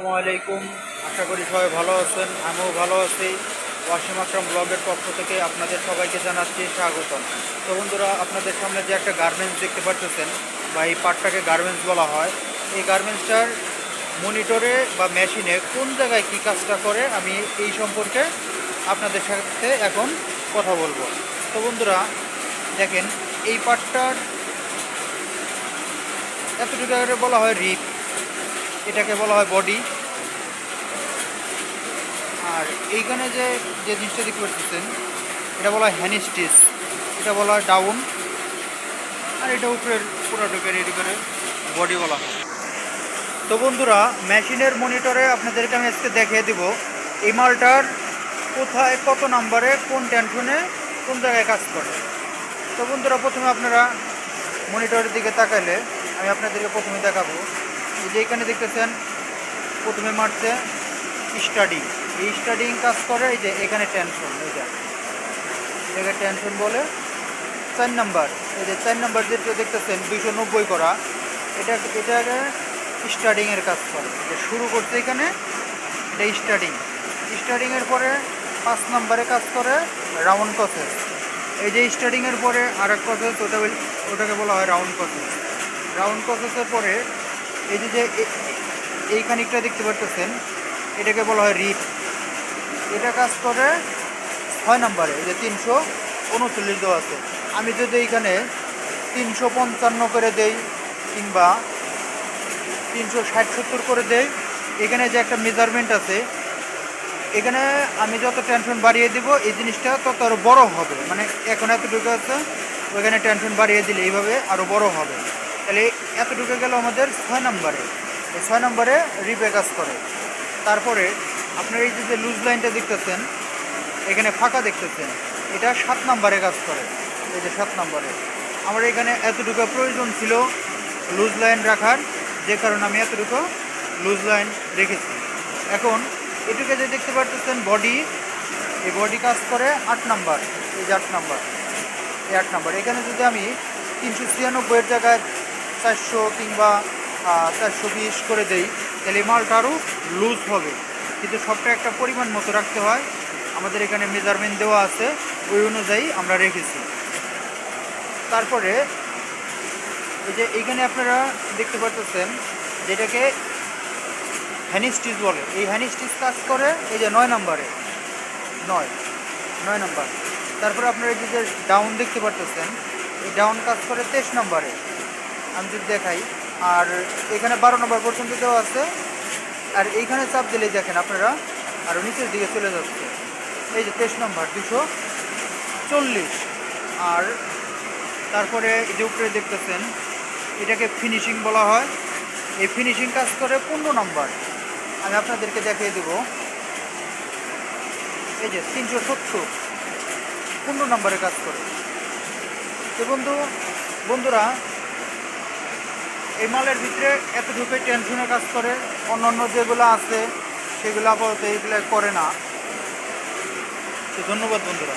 আসসালামু আলাইকুম। আশা করি সবাই ভালো আছেন, আমিও ভালো আছি। ওয়াসিম আকরাম ব্লগের পক্ষ থেকে আপনাদের সবাইকে জানাচ্ছি স্বাগতম। তো বন্ধুরা, আপনাদের সামনে যে একটা গার্মেন্টস দেখতে পাচ্ছেন বা এই পার্টটাকে গার্মেন্টস বলা হয়, এই গার্মেন্টসটার মনিটরে বা মেশিনে কোন জায়গায় কী কাজটা করে আমি এই সম্পর্কে আপনাদের সাথে এখন কথা বলবো। তো বন্ধুরা দেখেন, এই পার্টটার এতটুকু বলা হয় রিপ, এটাকে বলা হয় বডি। আর এইখানে যে যে জিনিসটা দেখতে পাচ্ছেন এটা বলা হয় হ্যান্ড স্টিচ, এটা বলা হয় ডাউন। আর এটা উপরের পুরোটাকে রেডি করে বডি বলা হয়। তো বন্ধুরা, মেশিনের মনিটরে আপনাদেরকে আমি আজকে দেখিয়ে দিব এই মালটার কোথায় কত নাম্বারে কোন টেনশনে কোন জায়গায় কাজ করে। তো বন্ধুরা, প্রথমে আপনারা মনিটরের দিকে তাকাইলে আমি আপনাদেরকে প্রথমে দেখাবো। এই যে এখানে দেখতেছেন প্রথমে মারছে স্টাডিং। এই স্টাডিং কাজ করে এই যে এখানে টেনশন, এটাকে টেনশন বলে। 4 নাম্বার, এই যে 4 নাম্বার যেটা দেখতেছেন 290 করা, এটাকে স্টাডিংয়ের কাজ করে। যে শুরু করছে এখানে এটা স্টাডিংয়ের পরে 5 নাম্বারে কাজ করে রাউন্ড প্রসেস। এই যে স্টাডিংয়ের পরে আর এক প্রসেস, ওটাকে বলা হয় রাউন্ড প্রসেস। রাউন্ড প্রসেসের পরে এই যে এই খানিকটা দেখতে পাচ্ছেন এটাকে বলা হয় রিপ। এটা কাজ করে 6 নাম্বারে, এই যে 339 দেওয়া আছে। আমি যদি এইখানে 355 করে দেই কিংবা 360-70 করে দেই, এখানে যে একটা মেজারমেন্ট আছে, এখানে আমি যত টেনশন বাড়িয়ে দিব এই জিনিসটা তত আরও বড় হবে। মানে এখন এতটুকু আছে, ওইখানে টেনশন বাড়িয়ে দিলে এইভাবে আরও বড় হবে। তাহলে এতটুকু গেল আমাদের 6 নাম্বারে। এই 6 নাম্বারে রিপে কাজ করে। তারপরে আপনার এই যে লুজ লাইনটা দেখতেছেন, এখানে ফাঁকা দেখতেছেন, এটা 7 নাম্বারে কাজ করে। এই যে 7 নাম্বারে আমার এখানে এতটুকু প্রয়োজন ছিল লুজ লাইন রাখার, যে কারণে আমি এতটুকু লুজ লাইন রেখেছি। এখন এটুকু যে দেখতে পাচ্ছেন বডি, এই বডি কাজ করে 8 নাম্বার। এই যে 8 নাম্বার, এই 8 নাম্বার এখানে যদি আমি 396-এর জায়গায় 400 কিংবা 420 করে দেই, তাহলে এই মালটা আরও লুজ হবে। কিন্তু সবটা একটা পরিমাণ মতো রাখতে হয়, আমাদের এখানে মেজারমেন্ট দেওয়া আছে, ওই অনুযায়ী আমরা রেখেছি। তারপরে এই যে এইখানে আপনারা দেখতে পাচ্ছেন যেটাকে হ্যান্ড স্টিচ বলে, এই হ্যান্ড স্টিচ কাজ করে এই যে 9 নাম্বারে, 9 নাম্বার। তারপরে আপনারা এই যে ডাউন দেখতে পাচ্ছেন, এই ডাউন কাজ করে 23 নাম্বারে, আমি যদি দেখাই। আর এখানে 12 নম্বর পর্যন্ত দেওয়া আছে। আর এইখানে চাপ দিলেই দেখেন আপনারা আরও নিচের দিকে চলে যাচ্ছে। এই যে 23 নম্বর 240। আর তারপরে এই যে উপরে দেখতেছেন এটাকে ফিনিশিং বলা হয়। এই ফিনিশিং কাজ করে 15 নম্বর। আমি আপনাদেরকে দেখিয়ে দেব। এই যে 370 15 নম্বরে কাজ করে। তো বন্ধুরা, এই মালের ভিতরে এতটুকুই টেনশনে কাজ করে। অন্যান্য যেগুলো আছে সেগুলো আপাতত এইগুলো করে না। তো ধন্যবাদ বন্ধুরা।